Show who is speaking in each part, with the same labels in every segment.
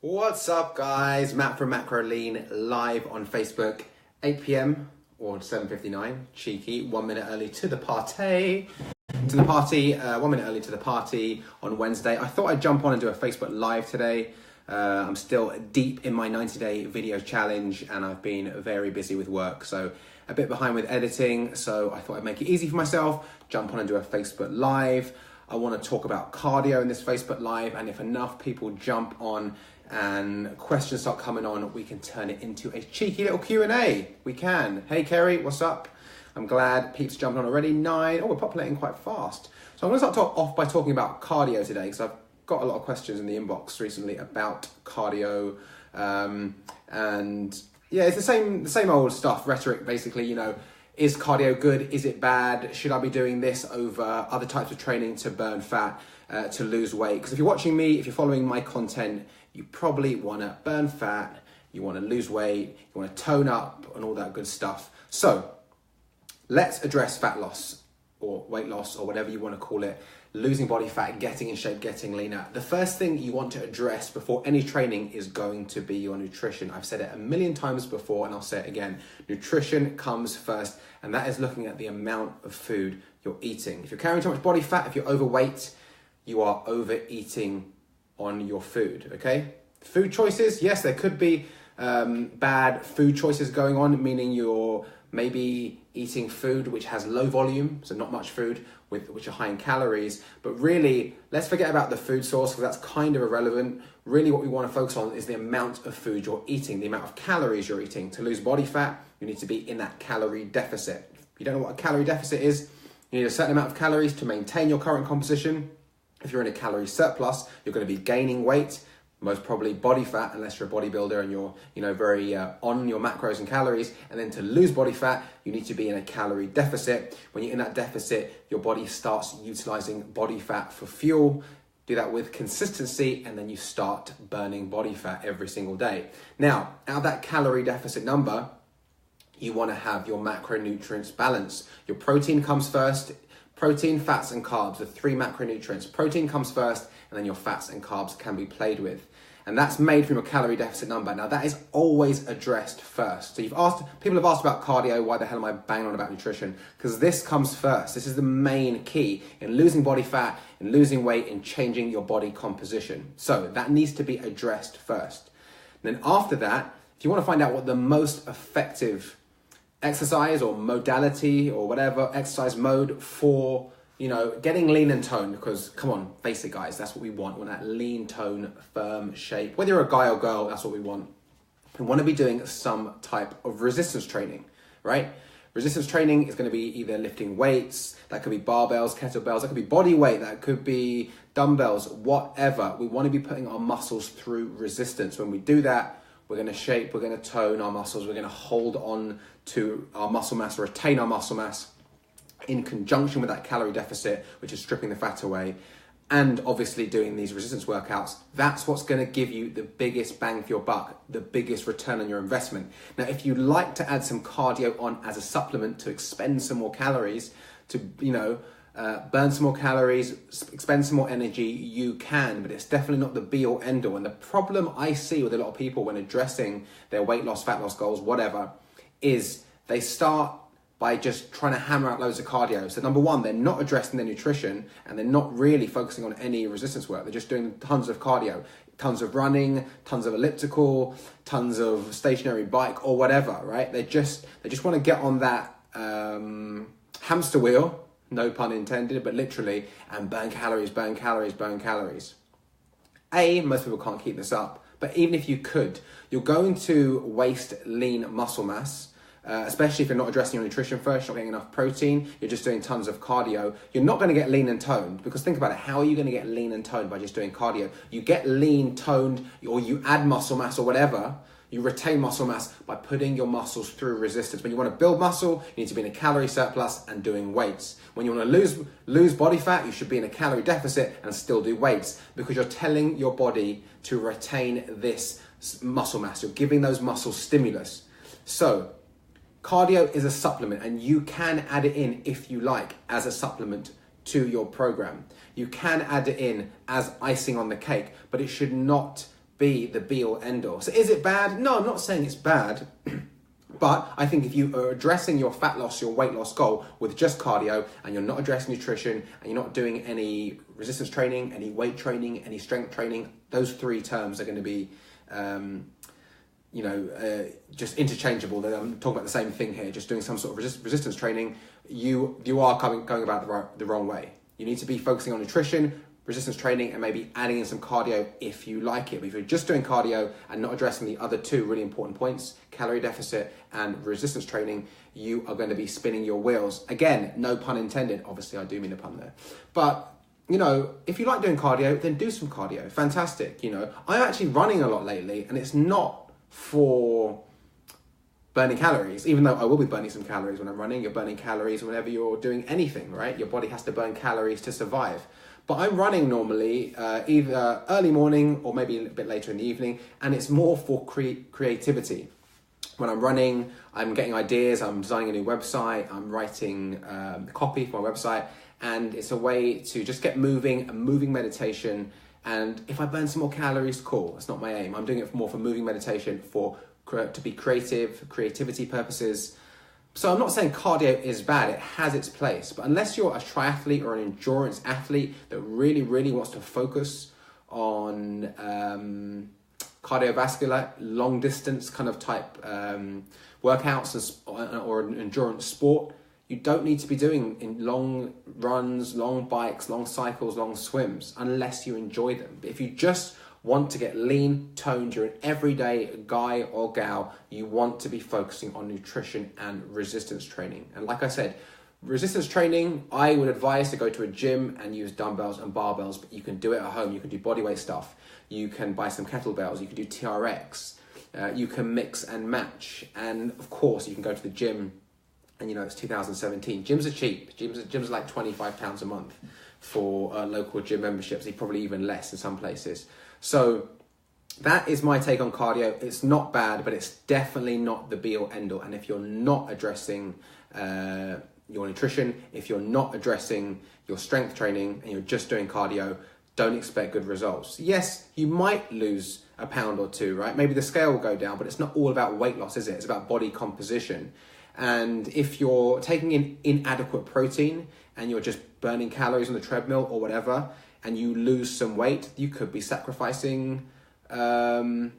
Speaker 1: What's up, guys? Matt from Macro Lean live on Facebook, 8 p.m. or 7:59. Cheeky, 1 minute early to the party. 1 minute early to the party on Wednesday. I thought I'd jump on and do a Facebook Live today. I'm still deep in my 90-day video challenge and I've been very busy with work, so a bit behind with editing. So I thought I'd make it easy for myself, jump on and do a Facebook Live. I want to talk about cardio in this Facebook Live, and if enough people jump on and questions start coming on, we can turn it into a cheeky little Q&A. We can. Hey Kerry, what's up? I'm glad peeps jumped on already. 9. Oh, we're populating quite fast. So I'm going to start off by talking about cardio today, because I've got a lot of questions in the inbox recently about cardio. And yeah, it's the same old stuff, rhetoric basically, you know. Is cardio good? Is it bad? Should I be doing this over other types of training to burn fat, to lose weight? Because if you're watching me, if you're following my content, you probably want to burn fat, you want to lose weight, you want to tone up and all that good stuff. So let's address fat loss or weight loss or whatever you want to call it, losing body fat, getting in shape, getting leaner. The first thing you want to address before any training is going to be your nutrition. I've said it a million times before and I'll say it again. Nutrition comes first, and that is looking at the amount of food you're eating. If you're carrying too much body fat, if you're overweight, you are overeating on your food, okay? Food choices, yes, there could be bad food choices going on, meaning you're maybe eating food which has low volume, so not much food, which are high in calories. But really, let's forget about the food source, because that's kind of irrelevant. Really what we want to focus on is the amount of food you're eating, the amount of calories you're eating. To lose body fat, you need to be in that calorie deficit. If you don't know what a calorie deficit is, you need a certain amount of calories to maintain your current composition. If you're in a calorie surplus, you're going to be gaining weight, most probably body fat, unless you're a bodybuilder and you're, very on your macros and calories. And then to lose body fat, you need to be in a calorie deficit. When you're in that deficit, your body starts utilizing body fat for fuel. Do that with consistency, and then you start burning body fat every single day. Now, out of that calorie deficit number, you want to have your macronutrients balance. Your protein comes first. Protein, fats, and carbs, the 3 macronutrients. Protein comes first, and then your fats and carbs can be played with. And that's made from your calorie deficit number. Now, that is always addressed first. So people have asked about cardio, why the hell am I banging on about nutrition? Because this comes first. This is the main key in losing body fat, in losing weight, in changing your body composition. So that needs to be addressed first. And then after that, if you want to find out what the most effective exercise or modality or whatever exercise mode for getting lean and toned, because come on, face it guys, that's what we want. We want that lean, tone, firm shape. Whether you're a guy or girl, that's what we want. We want to be doing some type of resistance training, right? Resistance training is going to be either lifting weights, that could be barbells, kettlebells, that could be body weight, that could be dumbbells, whatever. We want to be putting our muscles through resistance. When we do that, we're going to shape, we're going to tone our muscles, we're going to hold on to our muscle mass, retain our muscle mass in conjunction with that calorie deficit, which is stripping the fat away, and obviously doing these resistance workouts. That's what's going to give you the biggest bang for your buck, the biggest return on your investment. Now, if you like to add some cardio on as a supplement to expend some more calories, to burn some more calories, expend some more energy, you can, but it's definitely not the be all end all. And the problem I see with a lot of people when addressing their weight loss, fat loss goals, whatever, is they start by just trying to hammer out loads of cardio. So number one, they're not addressing their nutrition, and they're not really focusing on any resistance work. They're just doing tons of cardio, tons of running, tons of elliptical, tons of stationary bike or whatever, right? They just want to get on that hamster wheel, no pun intended, but literally, and burn calories, burn calories, burn calories. Most people can't keep this up, but even if you could, you're going to waste lean muscle mass, especially if you're not addressing your nutrition first, you're not getting enough protein, you're just doing tons of cardio. You're not going to get lean and toned, because think about it, how are you going to get lean and toned by just doing cardio? You get lean, toned, or you add muscle mass or whatever. You retain muscle mass by putting your muscles through resistance. When you want to build muscle, you need to be in a calorie surplus and doing weights. When you want to lose body fat, you should be in a calorie deficit and still do weights, because you're telling your body to retain this muscle mass. You're giving those muscles stimulus. So cardio is a supplement, and you can add it in if you like as a supplement to your program. You can add it in as icing on the cake, but it should not be the be-all, end-all. So is it bad? No, I'm not saying it's bad. But I think if you are addressing your fat loss, your weight loss goal with just cardio, and you're not addressing nutrition, and you're not doing any resistance training, any weight training, any strength training, those three terms are going to be, just interchangeable. I'm talking about the same thing here, just doing some sort of resistance training. You are going about the wrong way. You need to be focusing on nutrition, resistance training, and maybe adding in some cardio if you like it. But if you're just doing cardio and not addressing the other two really important points, calorie deficit and resistance training, you are going to be spinning your wheels. Again, no pun intended. Obviously, I do mean a pun there. But, if you like doing cardio, then do some cardio. Fantastic. I'm actually running a lot lately, and it's not for burning calories, even though I will be burning some calories when I'm running. You're burning calories whenever you're doing anything, right? Your body has to burn calories to survive. But I'm running normally either early morning or maybe a bit later in the evening, and it's more for creativity. When I'm running, I'm getting ideas, I'm designing a new website, I'm writing copy for my website, and it's a way to just get moving, a moving meditation. And if I burn some more calories, cool, that's not my aim. I'm doing it more for moving meditation, to be creativity purposes. So I'm not saying cardio is bad, it has its place, but unless you're a triathlete or an endurance athlete that really, really wants to focus on cardiovascular, long distance kind of type workouts or an endurance sport, you don't need to be doing in long runs, long bikes, long cycles, long swims, unless you enjoy them. But if you just want to get lean, toned, you're an everyday guy or gal, you want to be focusing on nutrition and resistance training. And like I said, resistance training, I would advise to go to a gym and use dumbbells and barbells, but you can do it at home. You can do bodyweight stuff. You can buy some kettlebells. You can do TRX. You can mix and match. And of course, you can go to the gym and it's 2017. Gyms are cheap. Gyms are like £25 a month for local gym memberships. Probably even less in some places. So that is my take on cardio. It's not bad, but it's definitely not the be-all, end-all. And if you're not addressing your nutrition, if you're not addressing your strength training, and you're just doing cardio, don't expect good results. Yes, you might lose a pound or two, right? Maybe the scale will go down, but it's not all about weight loss, is it? It's about body composition. And if you're taking in inadequate protein and you're just burning calories on the treadmill or whatever, and you lose some weight, you could be sacrificing, lean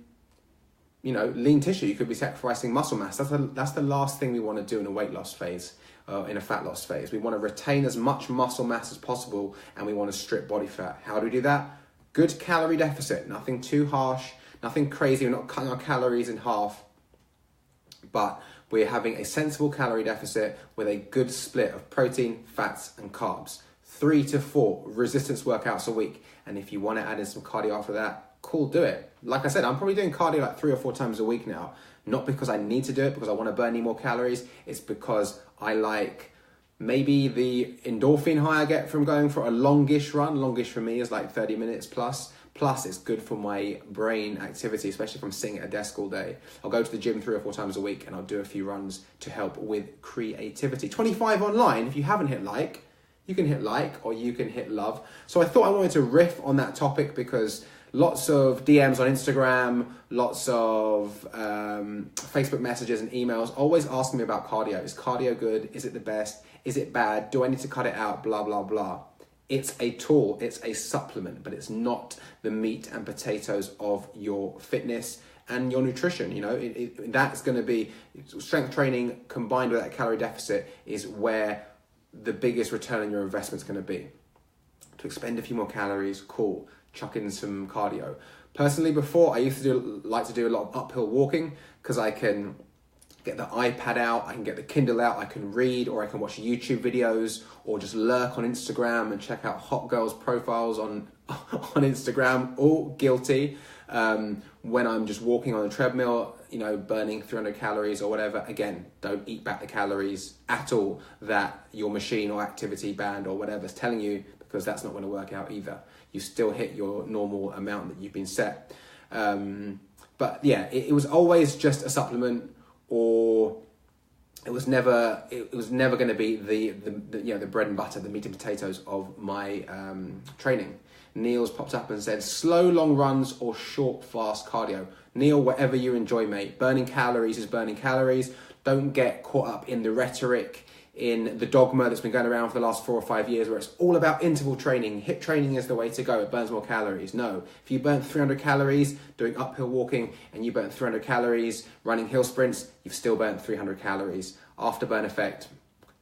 Speaker 1: tissue. You could be sacrificing muscle mass. That's the last thing we want to do in a weight loss phase, in a fat loss phase. We want to retain as much muscle mass as possible, and we want to strip body fat. How do we do that? Good calorie deficit. Nothing too harsh, nothing crazy. We're not cutting our calories in half, but we're having a sensible calorie deficit with a good split of protein, fats, and carbs. 3 to 4 resistance workouts a week. And if you want to add in some cardio after that, cool, do it. Like I said, I'm probably doing cardio like 3 or 4 times a week now. Not because I need to do it, because I want to burn any more calories. It's because I like maybe the endorphin high I get from going for a longish run. Longish for me is like 30 minutes plus. Plus, it's good for my brain activity, especially if I'm sitting at a desk all day. I'll go to the gym 3 or 4 times a week, and I'll do a few runs to help with creativity. 25 online, if you haven't hit like, you can hit like or you can hit love. So I thought I wanted to riff on that topic because lots of DMs on Instagram, lots of Facebook messages and emails always asking me about cardio. Is cardio good? Is it the best? Is it bad? Do I need to cut it out? Blah, blah, blah. It's a tool, it's a supplement, but it's not the meat and potatoes of your fitness and your nutrition. That's going to be strength training combined with that calorie deficit is where the biggest return on your investment is going to be. To expend a few more calories, cool. Chuck in some cardio. Personally, before I used to like to do a lot of uphill walking because I can get the iPad out, I can get the Kindle out, I can read, or I can watch YouTube videos, or just lurk on Instagram and check out hot girls' profiles on Instagram. All guilty. When I'm just walking on a treadmill, burning 300 calories or whatever, again, don't eat back the calories at all that your machine or activity band or whatever is telling you, because that's not going to work out either. You still hit your normal amount that you've been set. But yeah, it was always just a supplement, or it was never going to be the bread and butter, the meat and potatoes of my training. Neil's popped up and said, slow long runs or short fast cardio. Neil, whatever you enjoy, mate. Burning calories is burning calories. Don't get caught up in the rhetoric, in the dogma that's been going around for the last 4 or 5 years where it's all about interval training. HIIT training is the way to go. It burns more calories. No. If you burn 300 calories doing uphill walking and you burn 300 calories running hill sprints, you've still burnt 300 calories. Afterburn effect,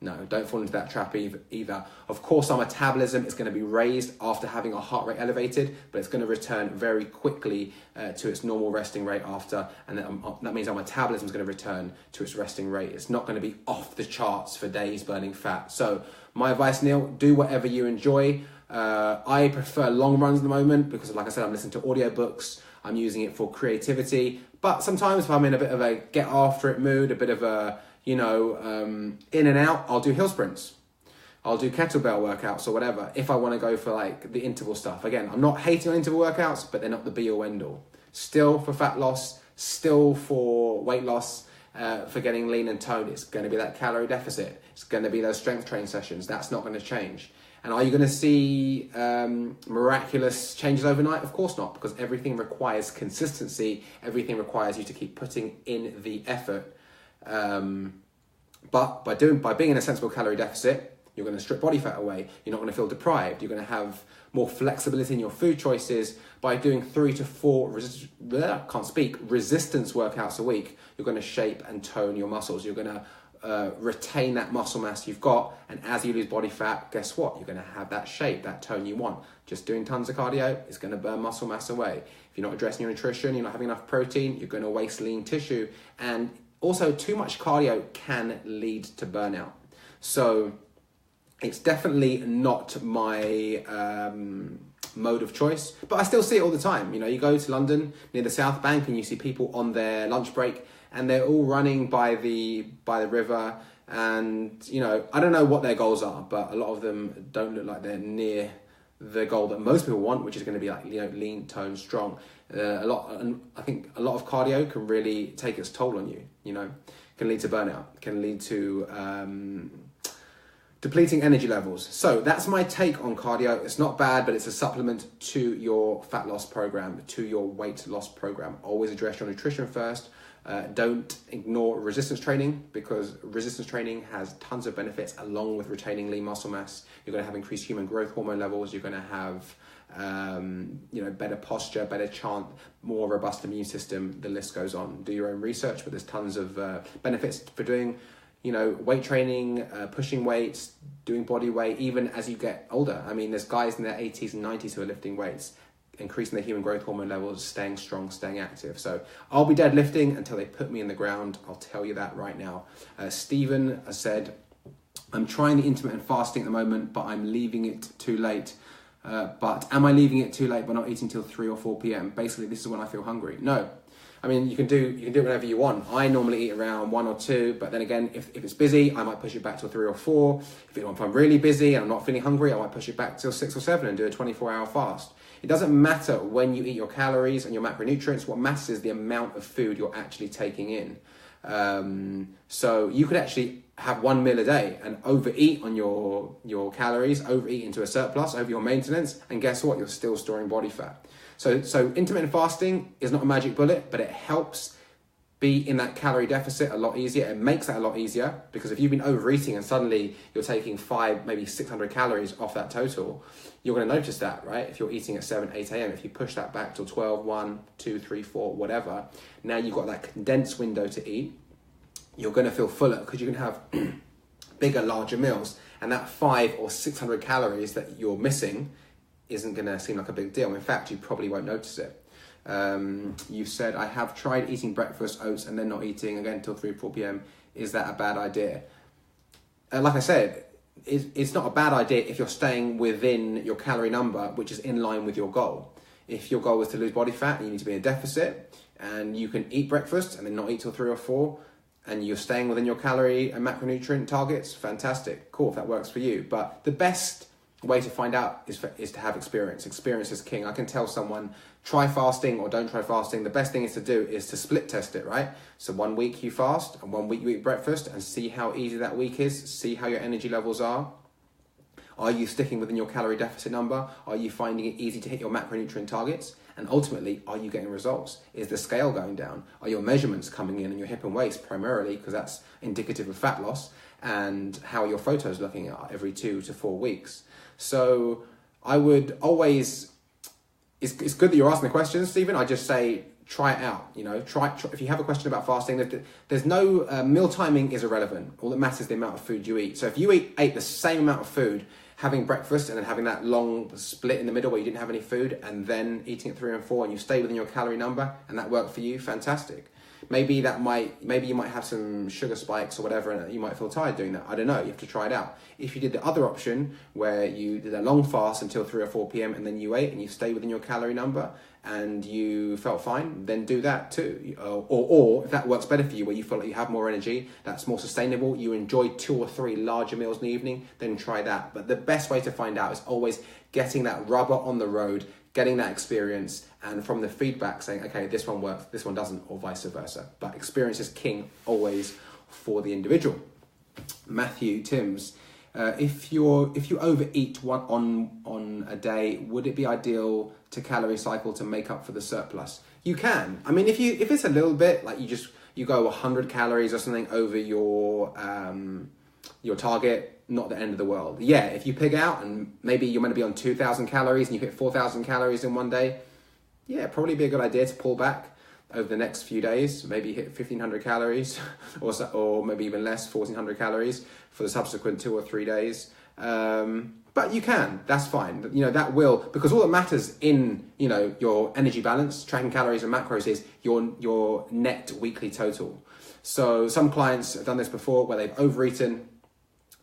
Speaker 1: no, don't fall into that trap either. Of course, our metabolism is going to be raised after having our heart rate elevated, but it's going to return very quickly to its normal resting rate after, and that means our metabolism is going to return to its resting rate. It's not going to be off the charts for days burning fat. So my advice, Neil, do whatever you enjoy. I prefer long runs at the moment because, like I said, I'm listening to audiobooks. I'm using it for creativity. But sometimes if I'm in a bit of a get after it mood, a bit of a in and out, I'll do hill sprints. I'll do kettlebell workouts or whatever if I want to go for like the interval stuff. Again, I'm not hating on interval workouts, but they're not the be all end all. Still for fat loss, still for weight loss, for getting lean and toned, it's going to be that calorie deficit. It's going to be those strength training sessions. That's not going to change. And are you going to see miraculous changes overnight? Of course not, because everything requires consistency. Everything requires you to keep putting in the effort. But by being in a sensible calorie deficit, you're going to strip body fat away. You're not going to feel deprived. You're going to have more flexibility in your food choices. By doing 3 to 4 resistance workouts a week, you're going to shape and tone your muscles. You're going to retain that muscle mass you've got, and as you lose body fat, guess what? You're going to have that shape, that tone you want. Just doing tons of cardio is going to burn muscle mass away. If you're not addressing your nutrition, you're not having enough protein, you're going to waste lean tissue. And also, too much cardio can lead to burnout. So it's definitely not my mode of choice, but I still see it all the time. You go to London near the South Bank and you see people on their lunch break and they're all running by the river. And, I don't know what their goals are, but a lot of them don't look like they're near the goal that most people want, which is going to be like, lean, toned, strong. I think a lot of cardio can really take its toll on you. Can lead to burnout, can lead to depleting energy levels. So that's my take on cardio. It's not bad, but it's a supplement to your fat loss program, to your weight loss program. Always address your nutrition first. Don't ignore resistance training, because resistance training has tons of benefits along with retaining lean muscle mass. You're going to have increased human growth hormone levels. You're going to have better posture, better chant, more robust immune system. The list goes on. Do your own research, but there's tons of benefits for doing weight training, pushing weights, doing body weight, even as you get older. I mean, there's guys in their 80s and 90s who are lifting weights, increasing their human growth hormone levels, staying strong, staying active. So I'll be deadlifting until they put me in the ground. I'll tell you that right now. Stephen said, I'm trying the intermittent fasting at the moment, but I'm leaving it too late. But am I leaving it too late by not eating till 3 or 4 p.m? Basically, this is when I feel hungry. No. I mean, you can do it whenever you want. I normally eat around 1 or 2, but then again, if it's busy, I might push it back till 3 or 4. If I'm really busy and I'm not feeling hungry, I might push it back till 6 or 7 and do a 24-hour fast. It doesn't matter when you eat your calories and your macronutrients. What matters is the amount of food you're actually taking in. So you could actually have 1 meal a day and overeat on your calories, overeat into a surplus over your maintenance, and guess what? You're still storing body fat. So intermittent fasting is not a magic bullet, but it helps be in that calorie deficit a lot easier. It makes that a lot easier, because if you've been overeating and suddenly you're taking 5, maybe 600 calories off that total, you're going to notice that, right? If you're eating at 7, 8 a.m., if you push that back till 12, 1, 2, 3, 4, whatever, now you've got that condensed window to eat. You're going to feel fuller because you can have bigger, larger meals, and that 500 or 600 calories that you're missing isn't going to seem like a big deal. In fact, you probably won't notice it. You said, I have tried eating breakfast, oats, and then not eating again until 3 or 4 p.m. Is that a bad idea? Like I said, it's not a bad idea if you're staying within your calorie number, which is in line with your goal. If your goal is to lose body fat and you need to be in a deficit, and you can eat breakfast and then not eat till 3 or 4, and you're staying within your calorie and macronutrient targets, fantastic, cool, if that works for you. But the best way to find out is to have experience. Experience is king. I can tell someone, try fasting or don't try fasting. The best thing is to do is to split test it, right? So 1 week you fast and 1 week you eat breakfast, and see how easy that week is, see how your energy levels are. Are you sticking within your calorie deficit number? Are you finding it easy to hit your macronutrient targets? And ultimately, are you getting results? Is the scale going down? Are your measurements coming in your hip and waist primarily, because that's indicative of fat loss, and how are your photos looking at every 2 to 4 weeks? So I would always, it's good that you're asking the questions, Stephen. I just say, try it out. Try if you have a question about fasting. There's no meal timing is irrelevant. All that matters is the amount of food you eat. So if you ate the same amount of food, having breakfast and then having that long split in the middle where you didn't have any food, and then eating at 3 and 4, and you stay within your calorie number, and that worked for you, fantastic. Maybe you might have some sugar spikes or whatever, and you might feel tired doing that. I don't know. You have to try it out. If you did the other option where you did a long fast until 3 or 4 p.m. and then you ate and you stay within your calorie number and you felt fine, then do that too. Or if that works better for you, where you feel like you have more energy, that's more sustainable, you enjoy 2 or 3 larger meals in the evening, then try that. But the best way to find out is always getting that rubber on the road, getting that experience, and from the feedback saying, okay, this one works, this one doesn't, or vice versa. But experience is king always for the individual. Matthew Timms, if you overeat on a day, would it be ideal to calorie cycle to make up for the surplus? You can. I mean, if it's a little bit, like you go 100 calories or something over your target, not the end of the world. Yeah, if you pig out and maybe you're meant to be on 2,000 calories and you hit 4,000 calories in one day, yeah, probably be a good idea to pull back over the next few days. Maybe hit 1,500 calories or maybe even less, 1,400 calories for the subsequent 2 or 3 days. But you can, that's fine. That will, because all that matters in, your energy balance, tracking calories and macros, is your net weekly total. So some clients have done this before where they've overeaten,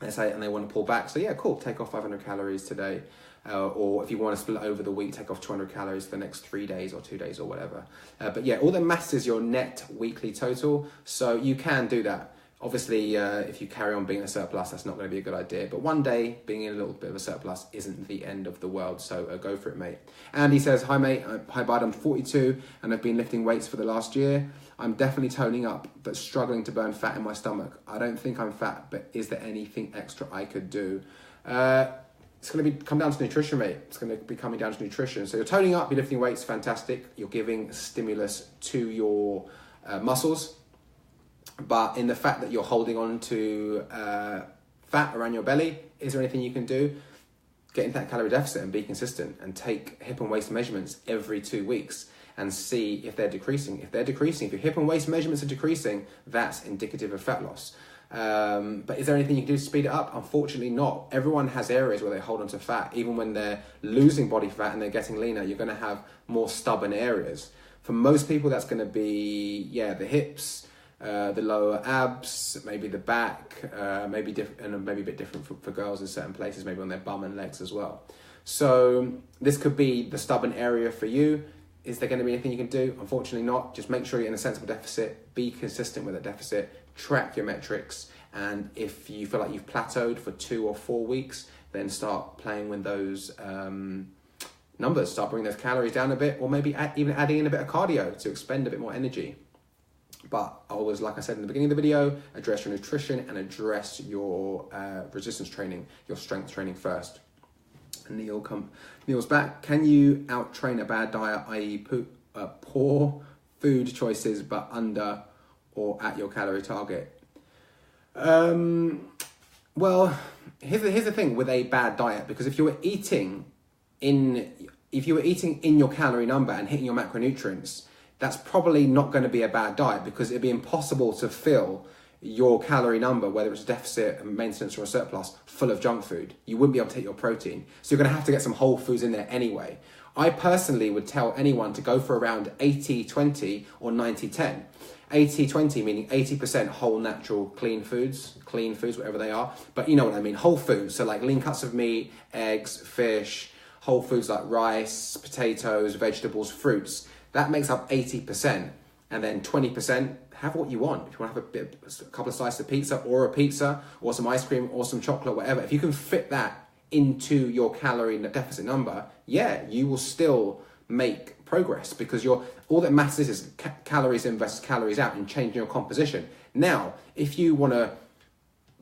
Speaker 1: let's say, and they want to pull back. So yeah, cool, take off 500 calories today. Or if you want to split over the week, take off 200 calories for the next 3 days or 2 days or whatever. But yeah, all that matters is your net weekly total. So you can do that. Obviously, if you carry on being in a surplus, that's not going to be a good idea. But one day, being in a little bit of a surplus isn't the end of the world. So go for it, mate. Andy says, hi, mate. Hi, bud. I'm 42 and I've been lifting weights for the last year. I'm definitely toning up, but struggling to burn fat in my stomach. I don't think I'm fat, but is there anything extra I could do? It's going to come down to nutrition, mate. It's going to be coming down to nutrition. So you're toning up, you're lifting weights, fantastic. You're giving stimulus to your muscles. But in the fact that you're holding on to fat around your belly, is there anything you can do? Get into that calorie deficit and be consistent and take hip and waist measurements every 2 weeks and see if they're decreasing. If they're decreasing, if your hip and waist measurements are decreasing, that's indicative of fat loss. But is there anything you can do to speed it up? Unfortunately not. Everyone has areas where they hold on to fat. Even when they're losing body fat and they're getting leaner, you're going to have more stubborn areas. For most people, that's going to be, the hips, the lower abs, maybe the back, maybe a bit different for girls in certain places, maybe on their bum and legs as well. So this could be the stubborn area for you. Is there going to be anything you can do? Unfortunately not. Just make sure you're in a sensible deficit, be consistent with that deficit, track your metrics, and if you feel like you've plateaued for 2 or 4 weeks, then start playing with those numbers, start bringing those calories down a bit, or maybe even adding in a bit of cardio to expend a bit more energy. But always, like I said in the beginning of the video, address your nutrition and address your resistance training, your strength training first. And Neil's back. Can you out-train a bad diet, i.e. poor food choices, but under or at your calorie target? Well, here's the thing with a bad diet, because if you were eating in your calorie number and hitting your macronutrients, that's probably not going to be a bad diet, because it'd be impossible to fill your calorie number, whether it's deficit, maintenance, or a surplus, full of junk food. You wouldn't be able to hit your protein. So you're going to have to get some whole foods in there anyway. I personally would tell anyone to go for around 80-20 or 90-10. 80-20 meaning 80% whole, natural, clean foods, whatever they are. But you know what I mean, whole foods. So like lean cuts of meat, eggs, fish, whole foods like rice, potatoes, vegetables, fruits. That makes up 80%. And then 20%, have what you want. If you want to have a couple of slices of pizza or some ice cream or some chocolate, whatever. If you can fit that into your calorie deficit number, yeah, you will still make progress, because all that matters is calories in versus calories out and changing your composition. Now, if you want to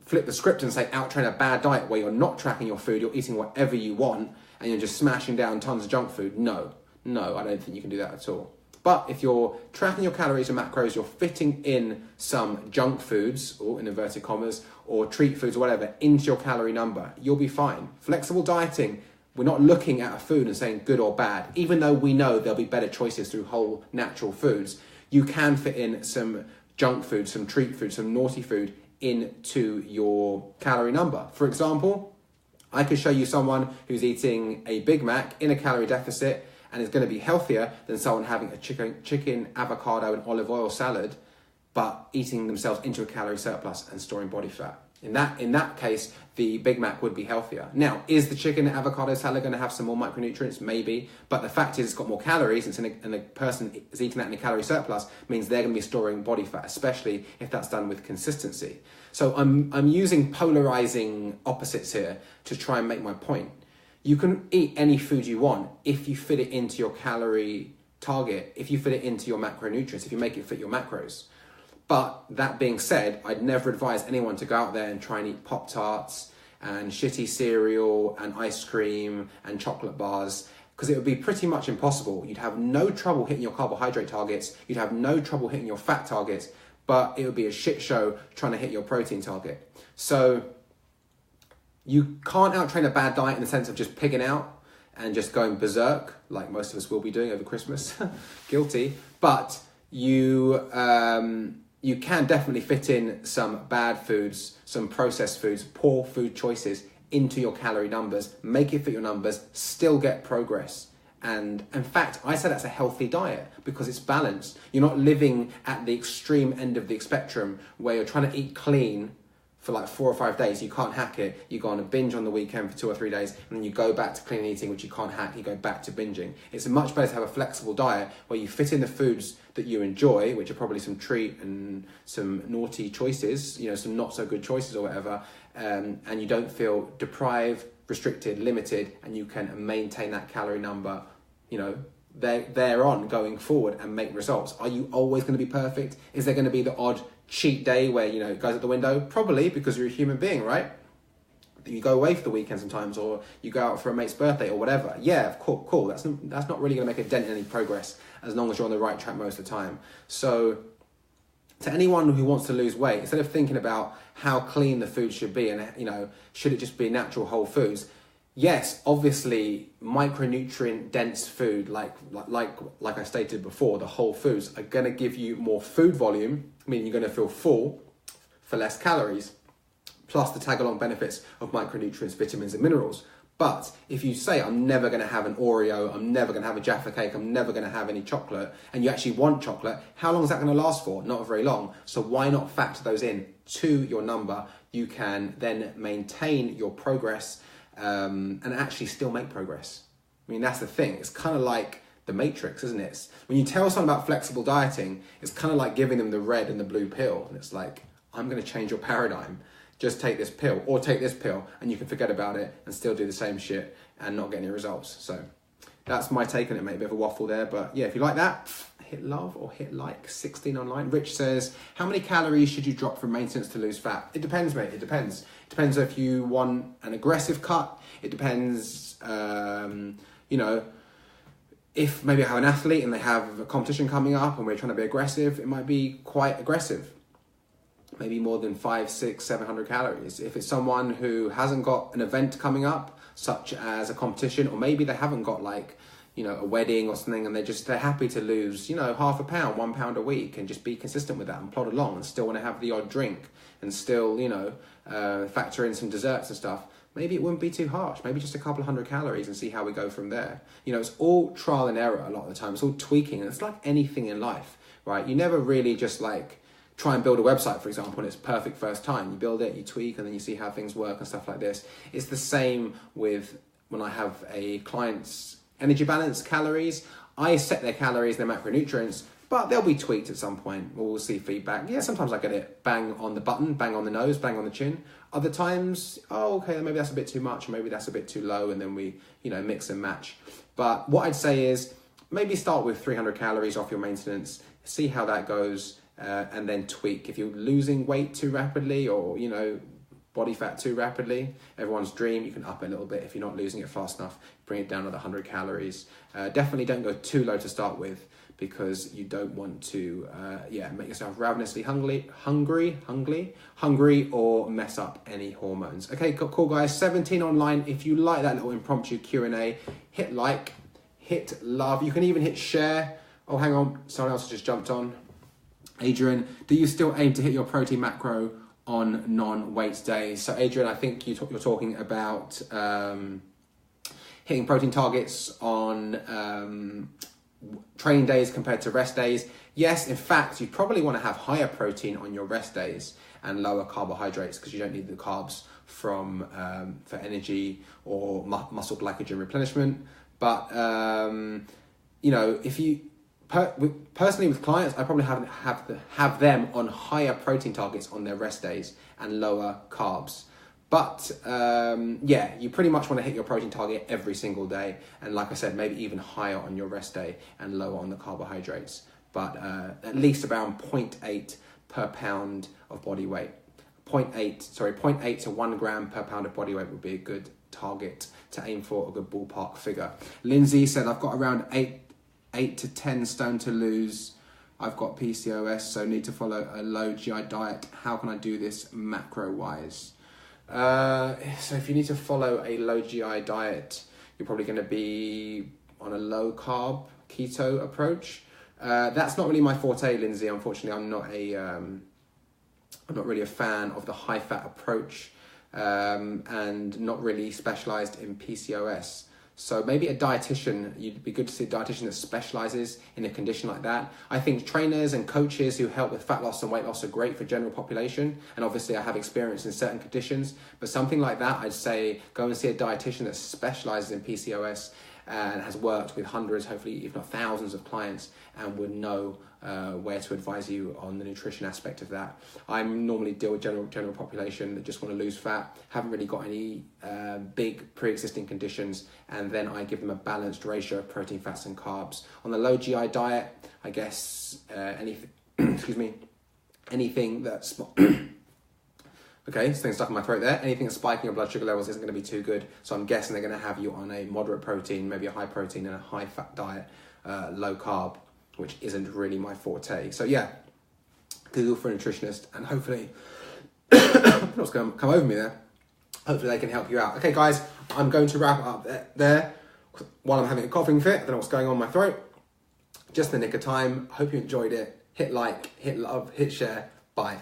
Speaker 1: flip the script and say out-train a bad diet where you're not tracking your food, you're eating whatever you want, and you're just smashing down tons of junk food. No, I don't think you can do that at all. But if you're tracking your calories and macros, you're fitting in some junk foods, or in inverted commas, or treat foods or whatever, into your calorie number, you'll be fine. Flexible dieting, we're not looking at a food and saying good or bad, even though we know there'll be better choices through whole natural foods. You can fit in some junk food, some treat food, some naughty food into your calorie number. For example, I could show you someone who's eating a Big Mac in a calorie deficit and is going to be healthier than someone having a chicken, avocado and olive oil salad, but eating themselves into a calorie surplus and storing body fat. In that case, the Big Mac would be healthier. Now, is the chicken and avocado salad going to have some more micronutrients? Maybe. But the fact is it's got more calories, and the person is eating that in a calorie surplus means they're going to be storing body fat, especially if that's done with consistency. So I'm using polarizing opposites here to try and make my point. You can eat any food you want if you fit it into your calorie target, if you fit it into your macronutrients, if you make it fit your macros. But that being said, I'd never advise anyone to go out there and try and eat Pop-Tarts and shitty cereal and ice cream and chocolate bars, because it would be pretty much impossible. You'd have no trouble hitting your carbohydrate targets, you'd have no trouble hitting your fat targets, but it would be a shit show trying to hit your protein target. So you can't out-train a bad diet in the sense of just pigging out and just going berserk, like most of us will be doing over Christmas. Guilty. But you can definitely fit in some bad foods, some processed foods, poor food choices into your calorie numbers, make it fit your numbers, still get progress. And in fact, I say that's a healthy diet because it's balanced. You're not living at the extreme end of the spectrum where you're trying to eat clean for like 4 or 5 days, you can't hack it, you go on a binge on the weekend for 2 or 3 days, and then you go back to clean eating, which you can't hack, you go back to binging. It's much better to have a flexible diet where you fit in the foods that you enjoy, which are probably some treat and some naughty choices, some not so good choices or whatever, and you don't feel deprived, restricted, limited, and you can maintain that calorie number, thereon going forward and make results. Are you always going to be perfect? Is there going to be the odd cheat day where, it goes out the window? Probably, because you're a human being, right? You go away for the weekend sometimes, or you go out for a mate's birthday or whatever. Yeah, cool. That's not really going to make a dent in any progress as long as you're on the right track most of the time. So to anyone who wants to lose weight, instead of thinking about how clean the food should be and, should it just be natural whole foods, yes, obviously micronutrient dense food, like I stated before, the whole foods are going to give you more food volume, meaning you're going to feel full for less calories, plus the tag-along benefits of micronutrients, vitamins and minerals. But if you say, I'm never going to have an Oreo, I'm never going to have a Jaffa cake, I'm never going to have any chocolate, and you actually want chocolate, how long is that going to last for? Not very long. So why not factor those in to your number? You can then maintain your progress and actually still make progress. I mean, that's the thing. It's kind of like the Matrix, isn't it? When you tell someone about flexible dieting, it's kind of like giving them the red and the blue pill. And it's like, I'm going to change your paradigm. Just take this pill or take this pill and you can forget about it and still do the same shit and not get any results. So that's my take on it, mate. A bit of a waffle there. But yeah, if you like that, hit love or hit like. 16 online. Rich says, how many calories should you drop for maintenance to lose fat? It depends, mate. It depends. It depends if you want an aggressive cut. It depends, if maybe I have an athlete and they have a competition coming up and we're trying to be aggressive, it might be quite aggressive. Maybe more than 500, 600, 700 calories. If it's someone who hasn't got an event coming up, such as a competition, or maybe they haven't got a wedding or something, and they're happy to lose, half a pound, 1 pound a week, and just be consistent with that and plod along and still want to have the odd drink and still, factor in some desserts and stuff. Maybe it wouldn't be too harsh. Maybe just a couple of 100 calories and see how we go from there. It's all trial and error a lot of the time. It's all tweaking. And it's like anything in life, right? You never really just try and build a website, for example, and it's perfect first time. You build it, you tweak, and then you see how things work and stuff like this. It's the same with when I have a client's energy balance calories. I set their calories, their macronutrients, but they'll be tweaked at some point. We'll see feedback. Yeah, sometimes I get it bang on the button, bang on the nose, bang on the chin. Other times, okay, maybe that's a bit too much, or maybe that's a bit too low, and then we, mix and match. But what I'd say is maybe start with 300 calories off your maintenance, see how that goes, and then tweak. If you're losing weight too rapidly, or, body fat too rapidly. Everyone's dream, you can up it a little bit. If you're not losing it fast enough, bring it down to the 100 calories. Definitely don't go too low to start with, because you don't want to make yourself ravenously hungry, or mess up any hormones. Okay, cool guys, 17 online. If you like that little impromptu Q&A, hit like, hit love. You can even hit share. Oh, hang on, someone else just jumped on. Adrian, do you still aim to hit your protein macro on non-weight days? So Adrian, I think you're talking about hitting protein targets on training days compared to rest days. Yes, in fact, you probably want to have higher protein on your rest days and lower carbohydrates, because you don't need the carbs from for energy or muscle glycogen replenishment. But if you personally with clients, I probably have them on higher protein targets on their rest days and lower carbs. But you pretty much want to hit your protein target every single day. And like I said, maybe even higher on your rest day and lower on the carbohydrates. But at least around 0.8 per pound of body weight. 0.8 to 1 gram per pound of body weight would be a good target to aim for, a good ballpark figure. Lindsay said, I've got around 8 to 10 stone to lose. I've got PCOS, so need to follow a low GI diet. How can I do this macro-wise? So if you need to follow a low GI diet, you're probably going to be on a low carb keto approach. That's not really my forte, Lindsay. Unfortunately, I'm not really a fan of the high fat approach, and not really specialized in PCOS. So maybe a dietitian, you'd be good to see a dietitian that specializes in a condition like that. I think trainers and coaches who help with fat loss and weight loss are great for general population. And obviously I have experience in certain conditions, but something like that, I'd say go and see a dietitian that specializes in PCOS and has worked with hundreds, hopefully, if not thousands of clients, and would know where to advise you on the nutrition aspect of that. I normally deal with general population that just want to lose fat, haven't really got any big pre-existing conditions, and then I give them a balanced ratio of protein, fats, and carbs. On the low GI diet, I guess anything, anything that's okay, something stuck in my throat there. Anything that's spiking your blood sugar levels isn't going to be too good. So I'm guessing they're going to have you on a moderate protein, maybe a high protein and a high fat diet, low carb, which isn't really my forte. So yeah, Google for a nutritionist, and hopefully, what's going to come over me there? Hopefully they can help you out. Okay, guys, I'm going to wrap it up there while I'm having a coughing fit. I don't know what's going on in my throat. Just in the nick of time. Hope you enjoyed it. Hit like, hit love, hit share. Bye.